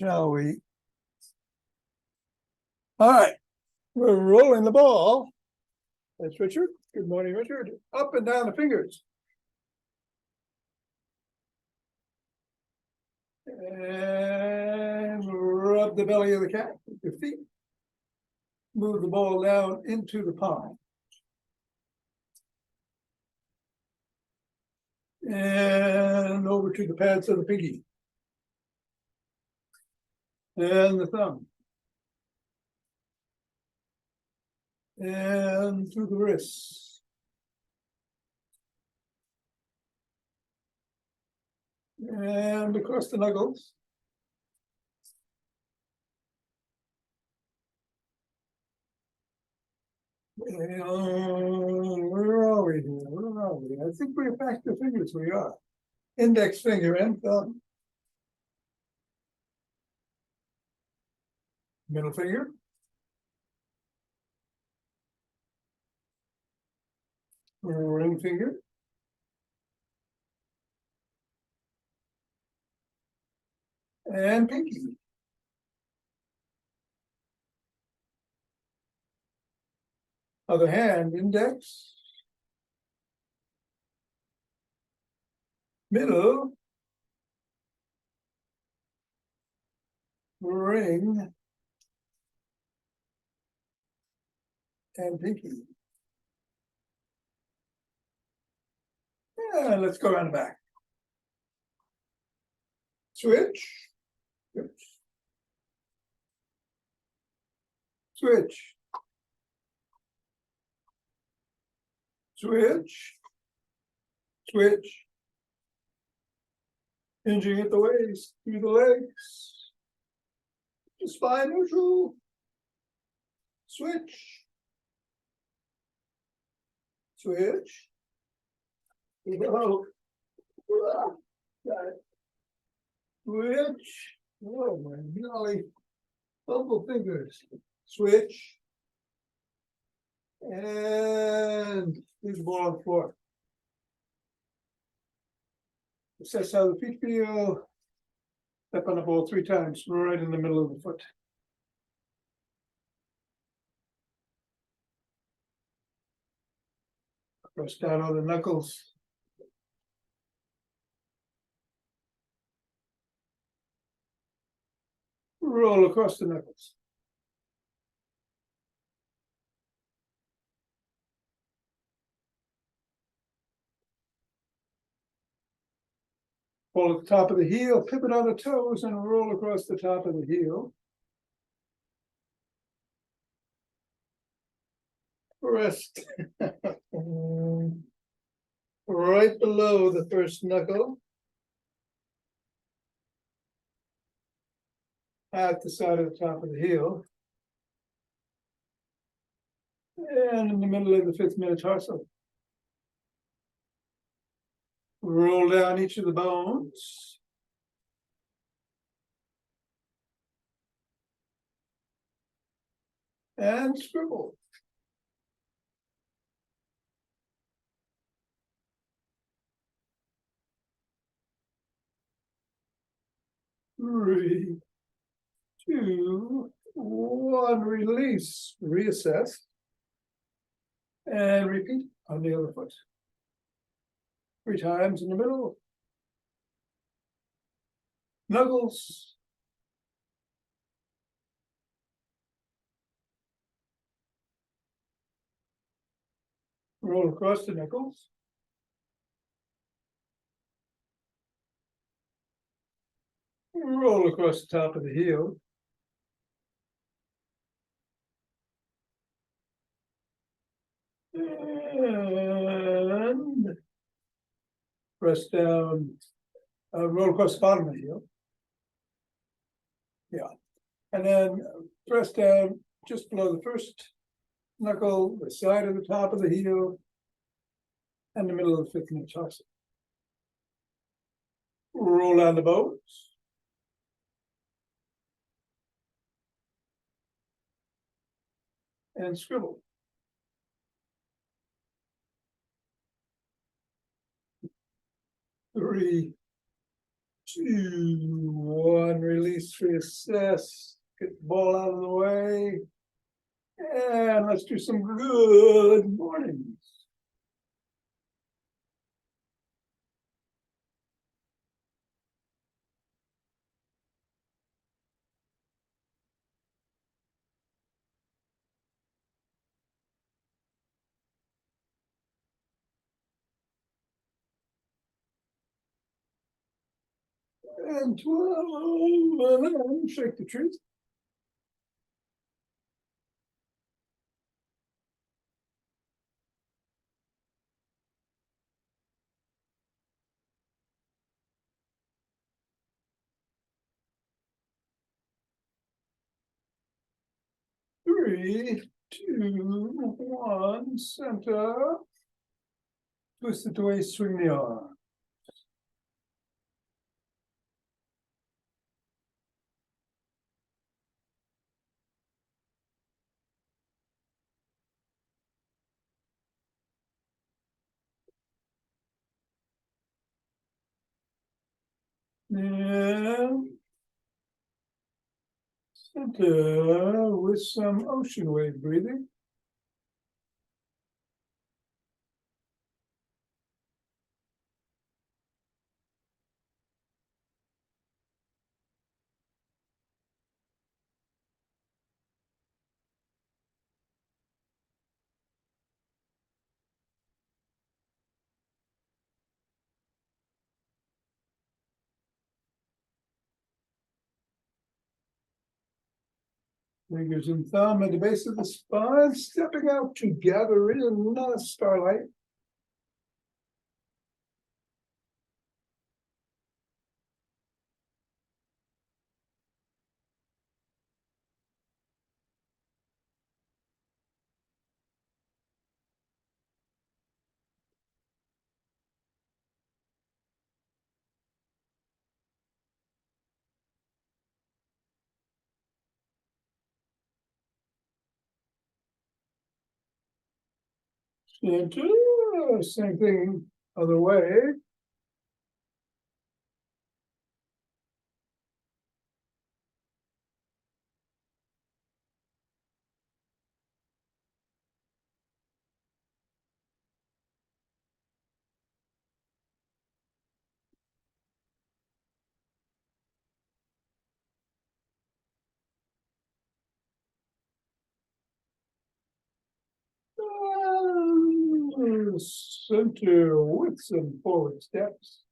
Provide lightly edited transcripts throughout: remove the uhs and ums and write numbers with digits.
shall we? All right, we're rolling the ball. That's Richard. Good morning, Richard. Up and down the fingers. And rub the belly of the cat with your feet. Move the ball down into the palm. And over to the pads of the pinky. And the thumb. And through the wrists. And across the knuckles. And where are we here? Where are we? I think we're back to fingers. We are. Index finger and thumb. Middle finger. Ring finger. And pinky. Other hand, index. Middle. Ring. And pinky. Yeah, let's go around the back. Switch. Switch. Switch. Switch. Switch. Hinging at the waist, through the legs. Spine neutral. Switch. Switch. Oh. Got it. Switch. Oh my golly. Bumble fingers. Switch. And leave the ball on the floor. Assess how the feet feel. Step on the ball 3 times, right in the middle of the foot. Press down on the knuckles. Roll across the knuckles. Pull at the top of the heel, pivot on the toes, and roll across the top of the heel. Rest right below the first knuckle. At the side of the top of the heel. And in the middle of the 5th metatarsal. Roll down each of the bones. And scribble. Three, 2, 1, release, reassess, and repeat on the other foot. 3 times in the middle. Knuckles. Roll across the knuckles. Roll across the top of the heel. And press down, roll across the bottom of the heel. Yeah. And then press down just below the first knuckle, the side of the top of the heel, and the middle of the 5th metatarsal. Roll down the bones. And scribble. 3, 2, 1, release, reassess, get the ball out of the way. And let's do some good mornings. And 12, shake the trees. Three, 2, 1, center. Twist it away, swing the arm. And center with some ocean wave breathing. Fingers and thumb at the base of the spine, stepping out to gather in starlight. Center, same thing, other way. Center with some forward steps.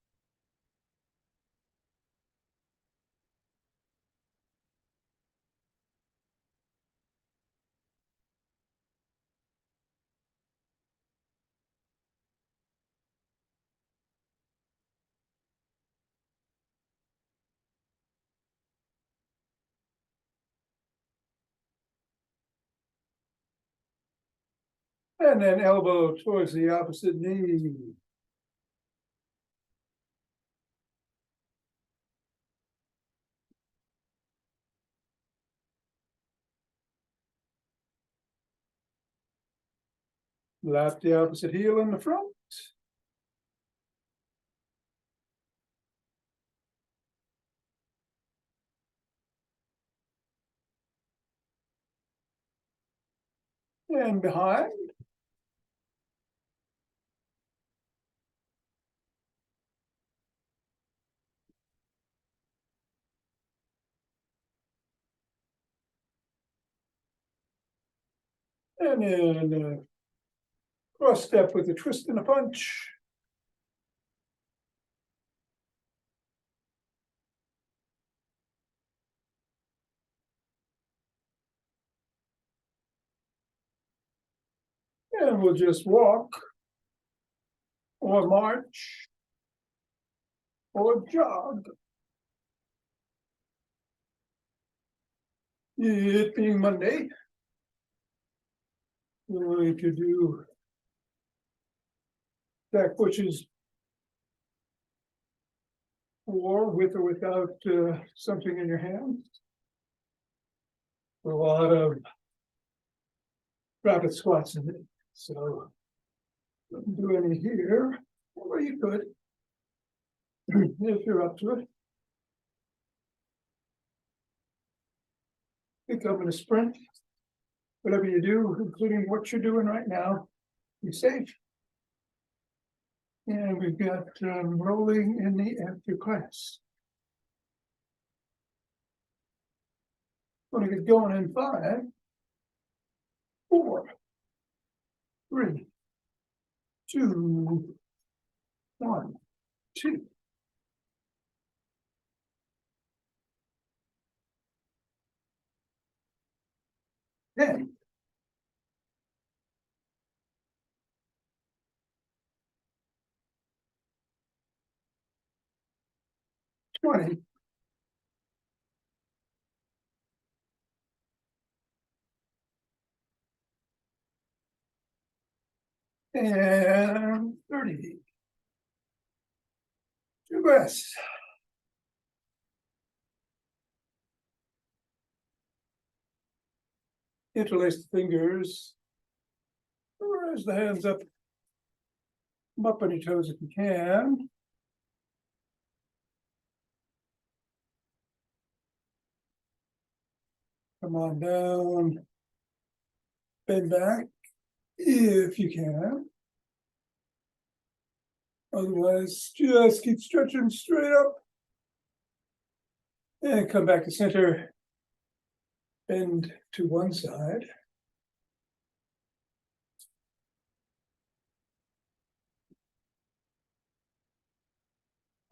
And then elbow towards the opposite knee. Lap the opposite heel in the front. And behind. And then cross step with a twist and a punch. And we'll just walk, or march, or jog. It being Monday, we're going to do back pushes, or with or without something in your hand. A lot of rapid squats in it, so don't do any here, or you could if you're up to it. Pick up in a sprint. Whatever you do, including what you're doing right now, be safe. And we've got rolling in the after class. Want to get going in 5, 4, 3, 2, 1, 2. Ten. 20. And 30. 2 breaths. Interlace the fingers. Raise the hands up. Come up on your toes if you can. Come on down. Bend back if you can. Otherwise, just keep stretching straight up. And come back to center. Bend to one side.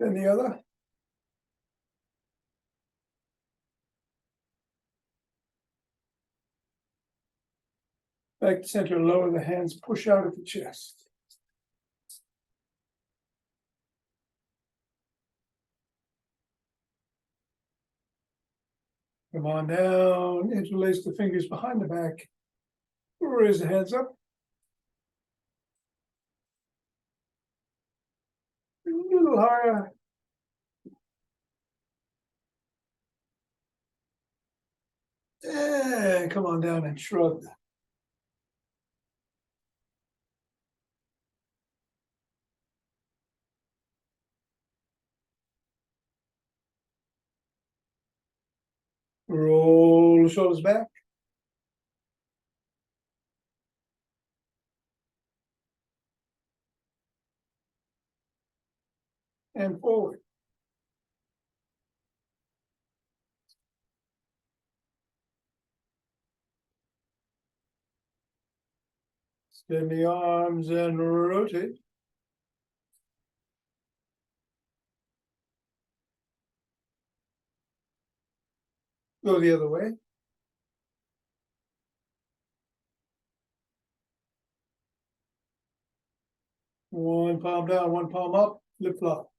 Then the other. Back to center, lower the hands, push out at the chest. Come on down, interlace the fingers behind the back. Raise the hands up. A little higher. And come on down and shrug. Roll the shoulders back. And forward. Extend the arms and rotate. Go the other way. One palm down, one palm up, flip flop.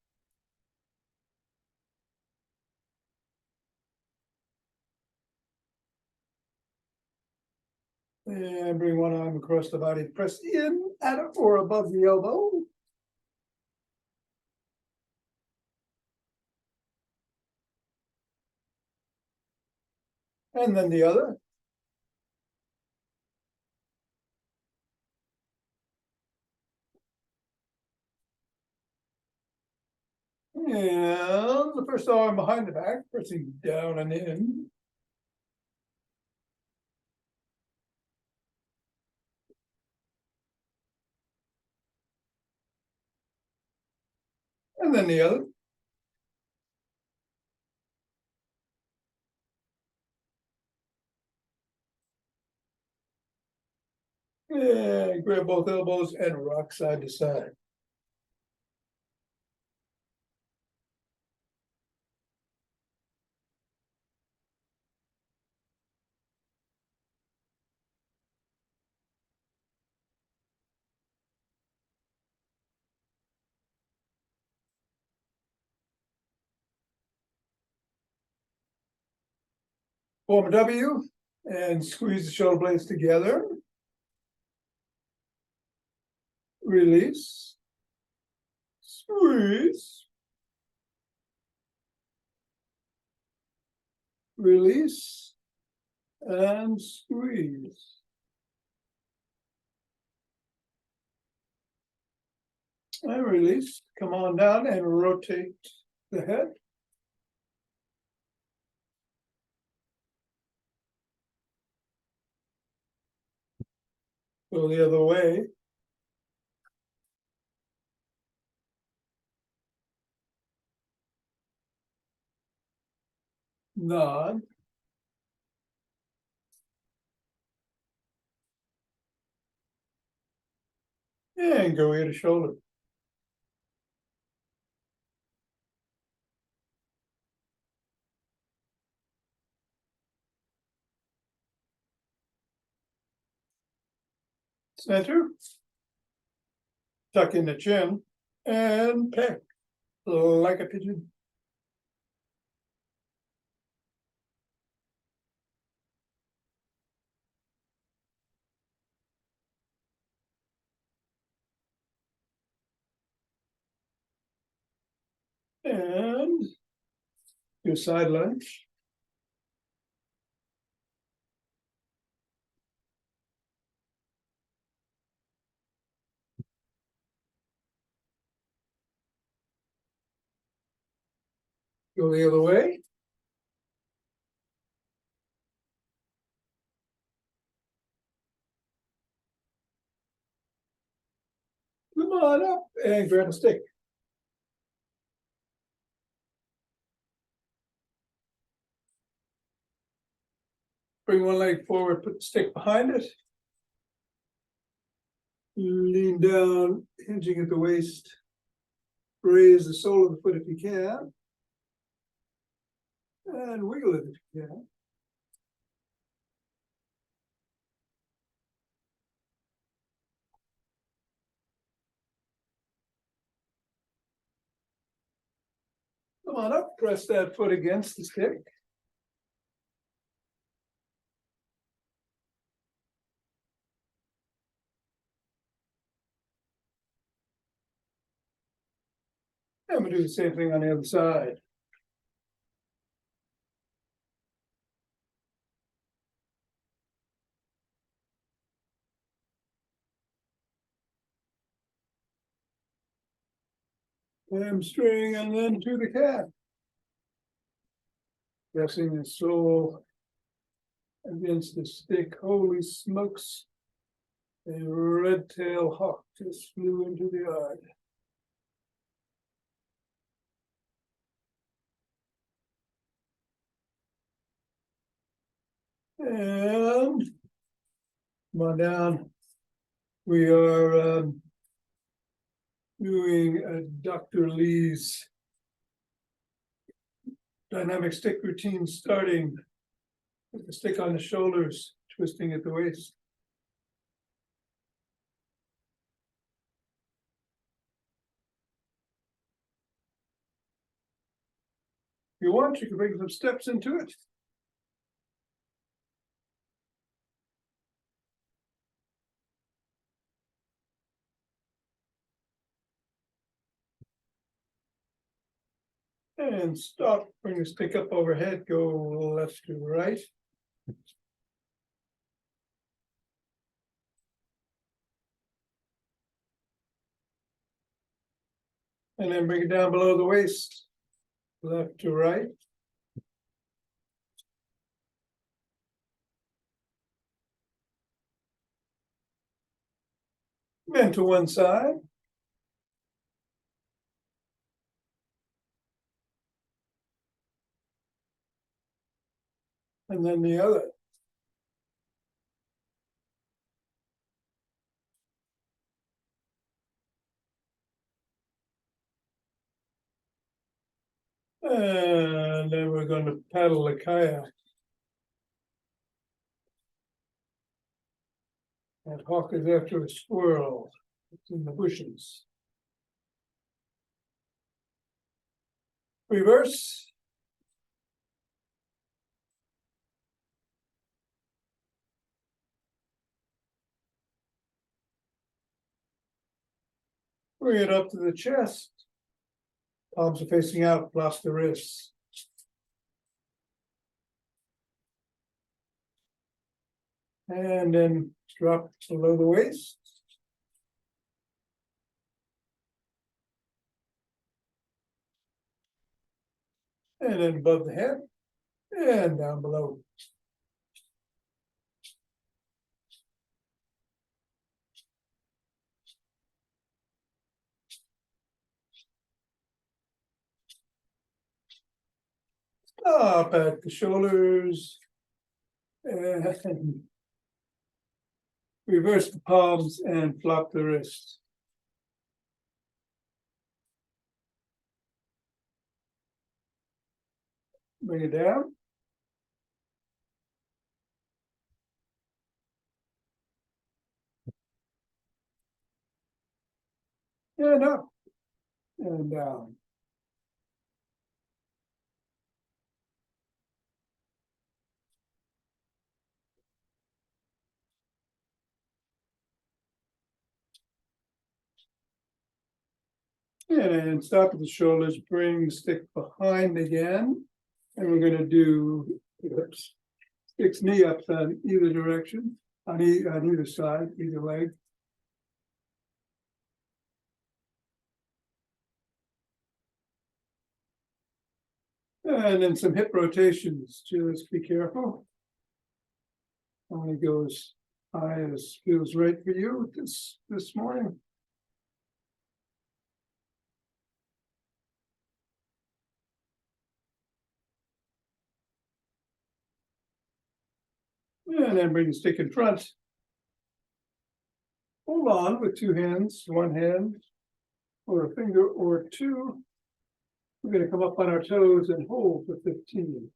And bring one arm across the body, press in at or above the elbow. And then the other. And the first arm behind the back, pressing down and in. And then the other. And grab both elbows and rock side to side. Form a W and squeeze the shoulder blades together. Release. Squeeze. Release. And squeeze. And release. Come on down and rotate the head. Go the other way. Nod. And go ear to shoulder. Center. Tuck in the chin and peck like a pigeon. And do side lunge. Go the other way. Come on up and grab a stick. Bring one leg forward, put the stick behind it. Lean down, hinging at the waist. Raise the sole of the foot if you can. And wiggle it if you can. Come on up, press that foot against the stick. And we'll do the same thing on the other side. Hamstring and then to the calf. Pressing the sole against the stick. Holy smokes. A red-tailed hawk just flew into the yard. And come on down. We are doing Dr. Lee's dynamic stick routine, starting with the stick on the shoulders, twisting at the waist. If you want, you can bring some steps into it. And stop, bring the stick up overhead, go left to right. And then bring it down below the waist, left to right. Then to one side. And then the other. And then we're going to paddle the kayak. And hawk is after a squirrel. It's in the bushes. Reverse. Bring it up to the chest. Palms are facing out, plus the wrists. And then drop below the waist. And then above the head. And down below. Up at the shoulders. And reverse the palms and flop the wrists. Bring it down. And up. And down. And stop at the shoulders, bring the stick behind again. And we're gonna do sticks knee ups on either direction, on either side, either leg. And then some hip rotations, just be careful. Only go as high as feels right for you this morning. And then bring the stick in front. Hold on with two hands, one hand, or a finger or two. We're going to come up on our toes and hold for 15.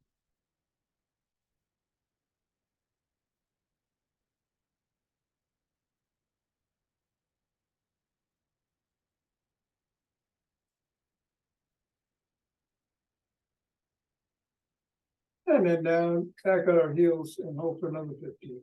And then down, back on our heels and hold for another 15.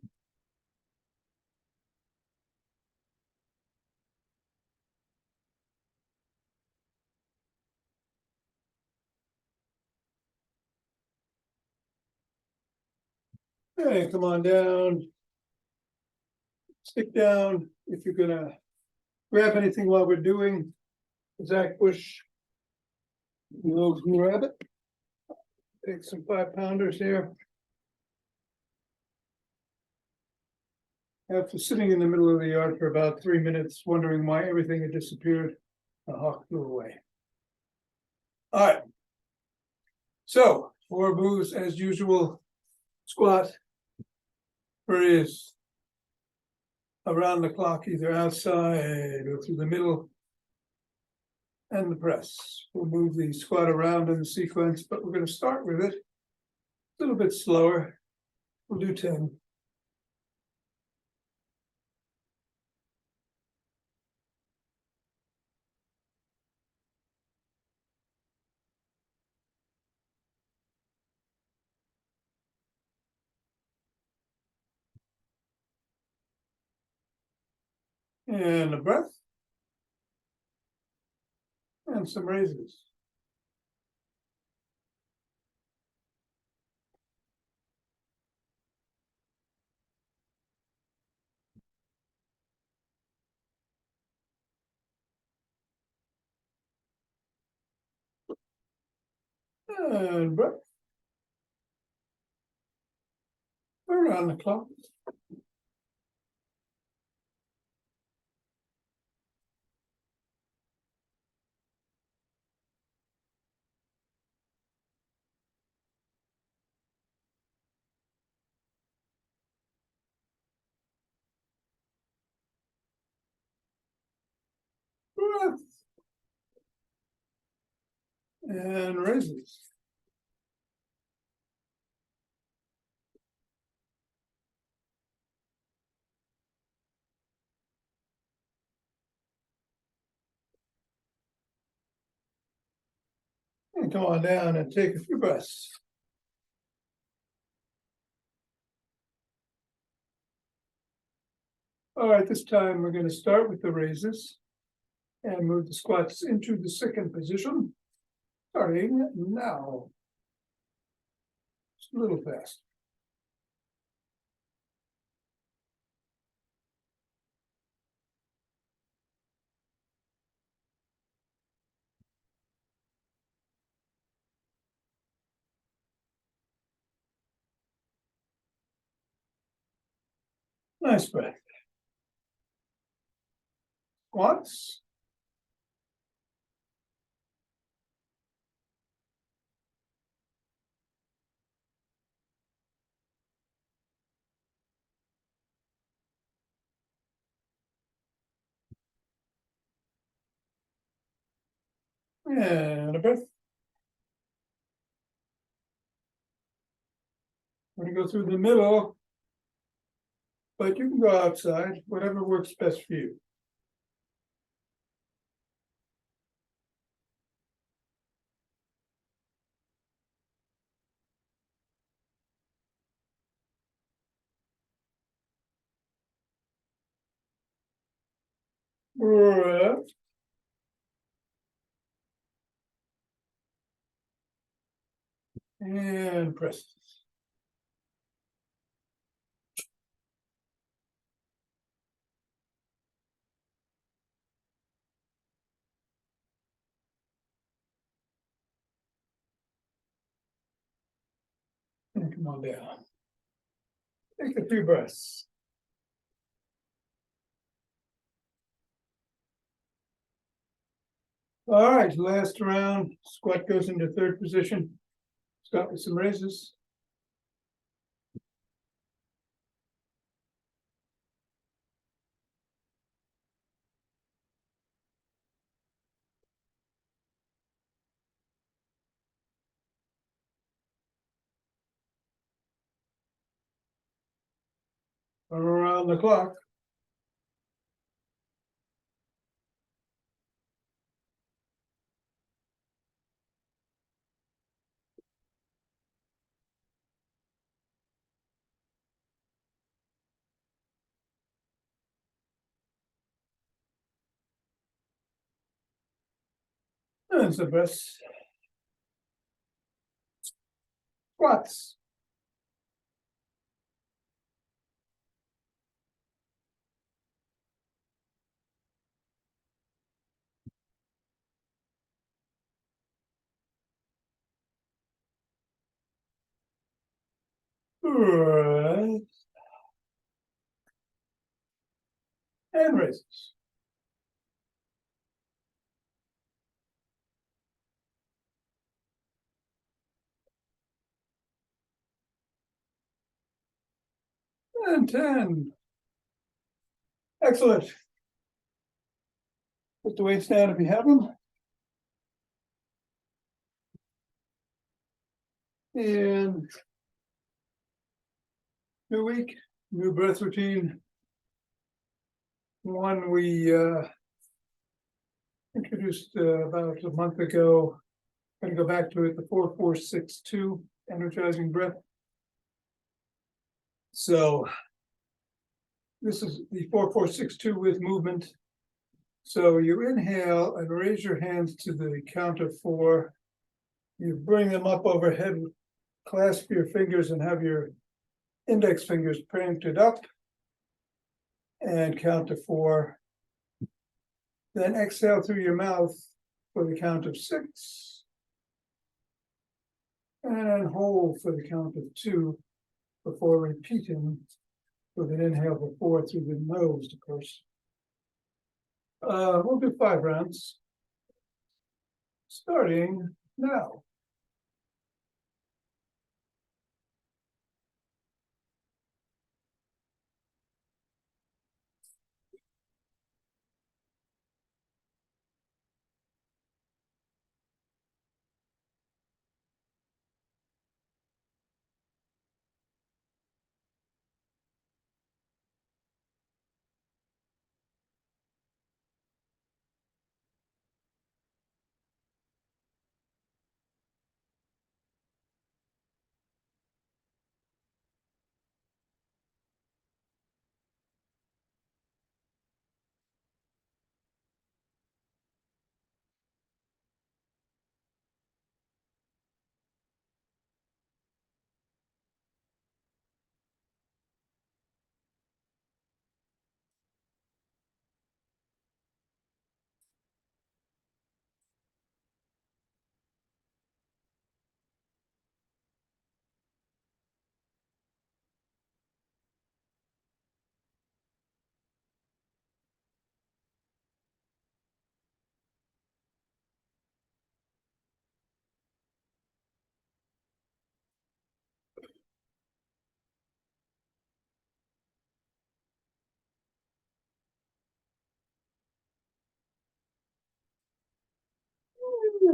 Okay, come on down. Stick down. If you're gonna grab anything while we're doing Zach Bush, grab it. Take some 5-pounders here. After sitting in the middle of the yard for about 3 minutes, wondering why everything had disappeared, the hawk flew away. All right. So 4 moves as usual. Squat, raise, around the clock, either outside or through the middle, and the press. We'll move the squat around in the sequence, but we're going to start with it a little bit slower. We'll do 10. And a breath. And some raises. And breath. Around the clock. Breath. And raises. And come on down and take a few breaths. All right, this time we're going to start with the raises and move the squats into the second position, starting now. Just a little fast. Nice breath. Squats. And a breath. I'm gonna go through the middle, but you can go outside, whatever works best for you. Breath. And press. And come on down. Take a few breaths. All right, last round. Squat goes into third position. Start with some raises. Around the clock. And some breaths. Squats. Breath. And raises. And 10. Excellent. Put the weights down if you have them. And new week, new breath routine. One we introduced about a month ago. Going to go back to it, the 4-4-6-2 energizing breath. So this is the 4-4-6-2 with movement. So you inhale and raise your hands to the count of 4. You bring them up overhead, clasp your fingers and have your index fingers pointed up and count to 4. Then exhale through your mouth for the count of 6. And hold for the count of 2 before repeating with an inhale for 4 through the nose, of course. We'll do 5 rounds, starting now.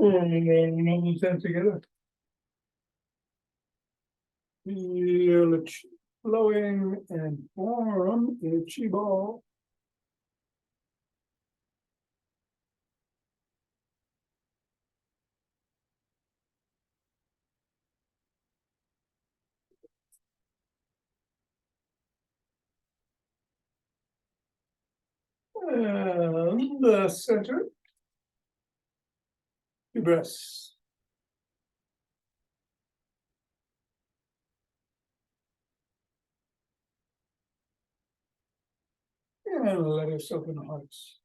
These hands together. Feel it flowing and form a chi ball. And the center. Two breaths. And let yourself in the hearts.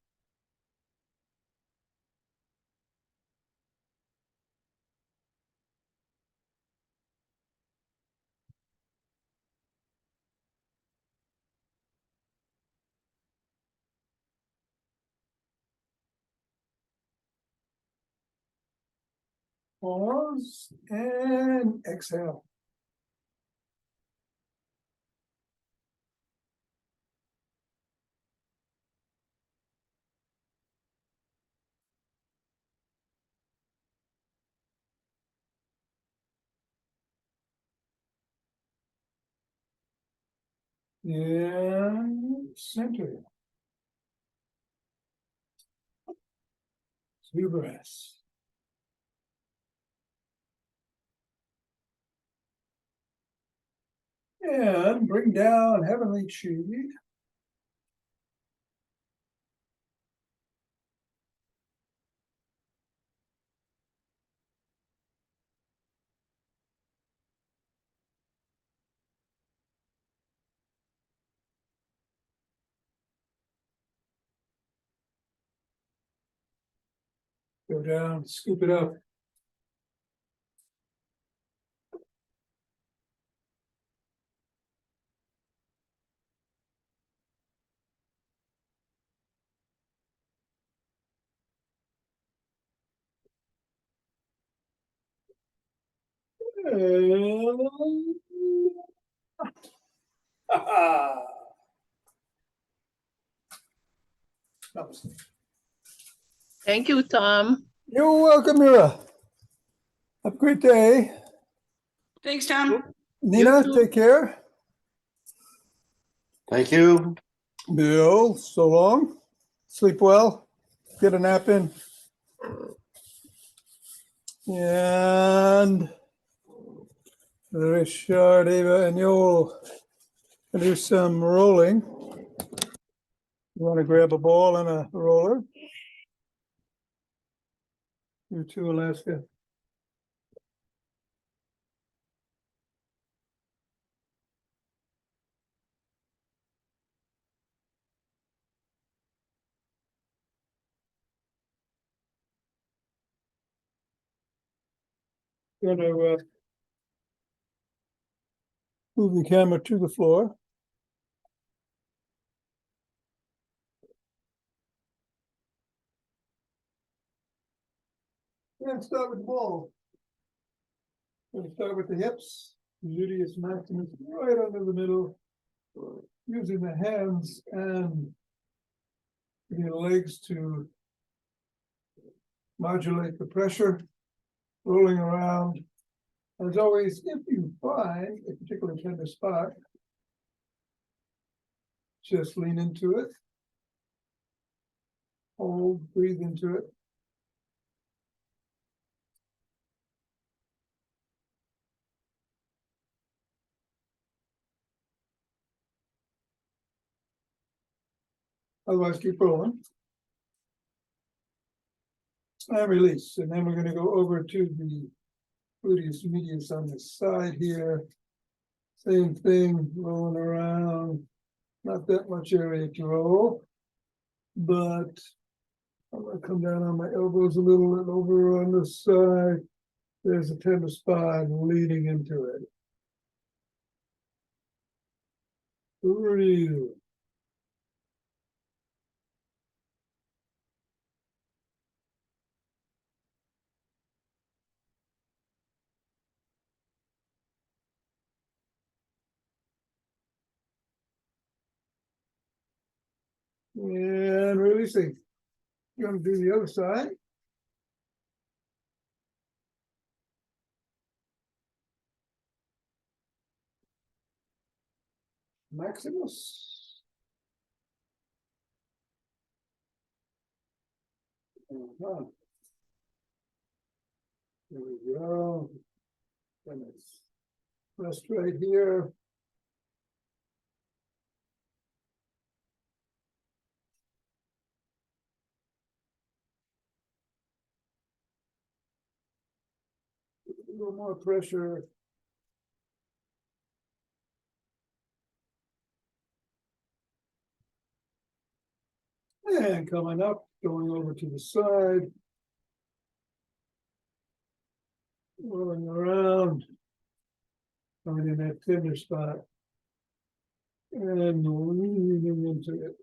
Pause and exhale. And center. Two breaths. And bring down heavenly chi. Go down, scoop it up. And namaste. Thank you, Tom. You're welcome, Mira. Have a great day. Thanks, Tom. Nina, too. take care. Thank you. Bill, so long. Sleep well. Get a nap in. And Richard, Eva, and you'll do some rolling. You want to grab a ball and a roller? You too, Alaska. Going to move the camera to the floor. And start with the ball. We're going to start with the hips. Gluteus maximus right under the middle. Using the hands and the legs to modulate the pressure. Rolling around. As always, if you find a particularly tender spot, just lean into it. Hold, breathe into it. Otherwise, keep rolling. And release. And then we're going to go over to the gluteus medius on this side here. Same thing, rolling around. Not that much area to roll, but I'm going to come down on my elbows a little and over on this side. There's a tender spot leading into it. Breathe. And releasing. You're going to do the other side. Maximus. Uh-huh. There we go. And it's pressed right here. A little more pressure. And coming up, going over to the side. Rolling around. Coming in that tender spot. And leaning into it.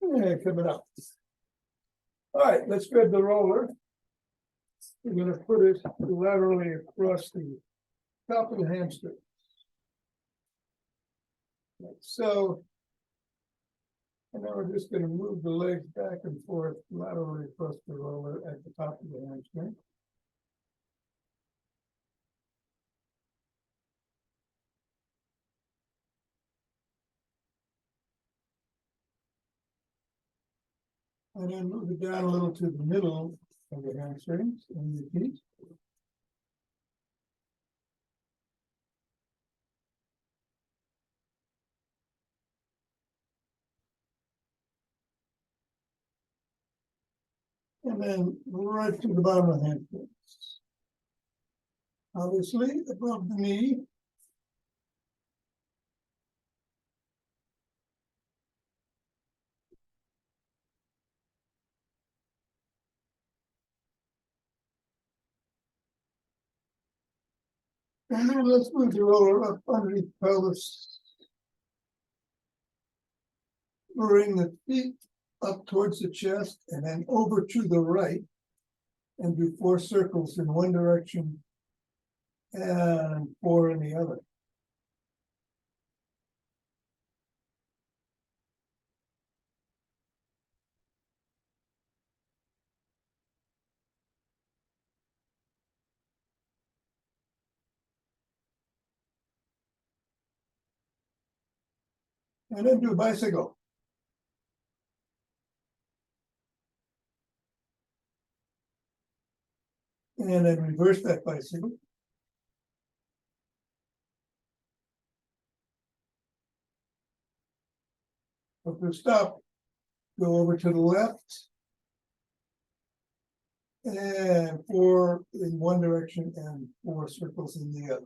And coming up. All right, let's grab the roller. We're gonna put it laterally across the top of the hamstring. Like so. And then we're just gonna move the legs back and forth laterally across the roller at the top of the hamstring. And then move it down a little to the middle of the hamstrings and the feet. And then right to the bottom of the hamstrings. Obviously above the knee. And then let's move the roller up underneath the pelvis. Bring the feet up towards the chest and then over to the right. And do 4 circles in one direction and 4 in the other. And then do a bicycle. And then reverse that bicycle. If we stop, go over to the left. And 4 in one direction and 4 circles in the other.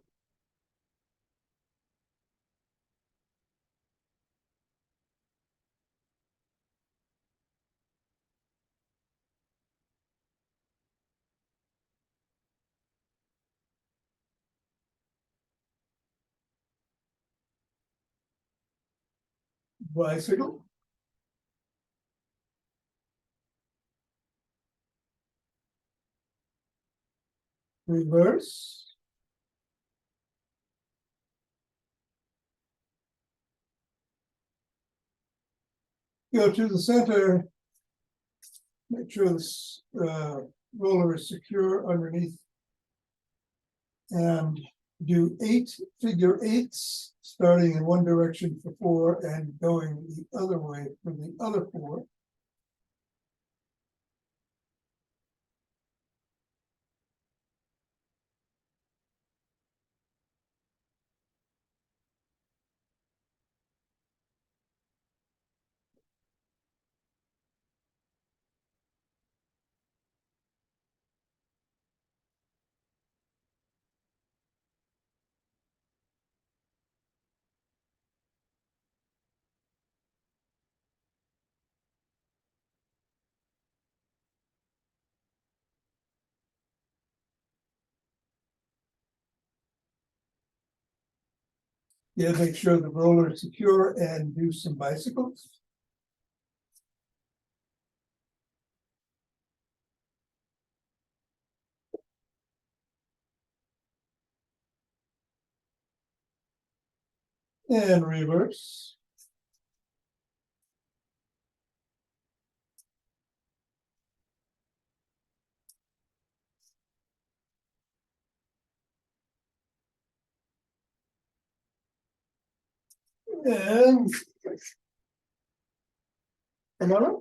Bicycle. Reverse. Go to the center. Make sure this roller is secure underneath. And do 8 figure 8s, starting in one direction for 4 and going the other way for the other 4. Yeah, make sure the roller is secure and do some bicycles. And reverse. And another.